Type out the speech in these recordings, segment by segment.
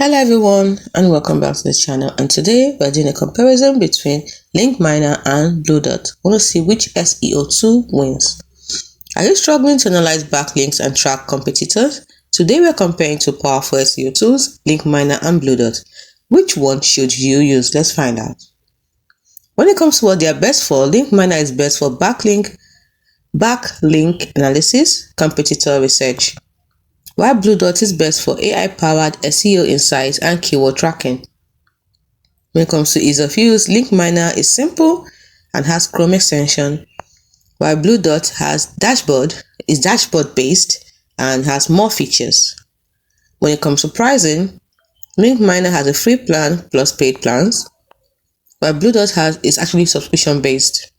Hello everyone and welcome back to the channel, and today we're doing a comparison between Linkminer and Bluedot. We want to see which SEO tool wins. Are you struggling to analyze backlinks and track competitors? Today we're comparing two powerful SEO tools, Linkminer and Bluedot. Which one should you use? Let's find out. When it comes to what they are best for, Linkminer is best for backlink analysis, competitor research, while Bluedot is best for AI-powered SEO insights and keyword tracking. When it comes to ease of use, Linkminer is simple and has Chrome extension, while Bluedot is dashboard-based and has more features. When it comes to pricing, Linkminer has a free plan plus paid plans, while Bluedot is actually subscription-based.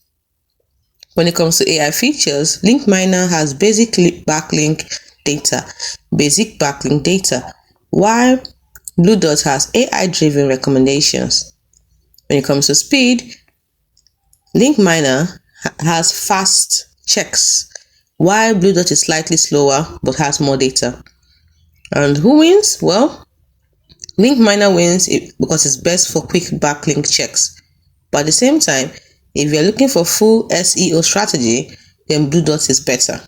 When it comes to AI features, Linkminer has basic backlink data, while Bluedot has AI-driven recommendations. When it comes to speed, Linkminer has fast checks, while Bluedot is slightly slower but has more data. And who wins? Well, Linkminer wins because it's best for quick backlink checks. But at the same time, if you're looking for full SEO strategy, then Bluedot is better.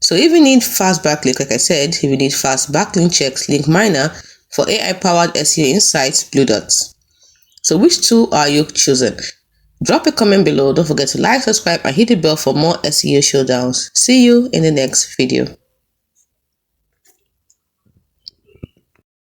So if you need fast backlink, like I said, if you need fast backlink checks, Linkminer. For AI-powered SEO insights, Bluedot. So which tool are you choosing? Drop a comment below. Don't forget to like, subscribe, and hit the bell for more SEO showdowns. See you in the next video.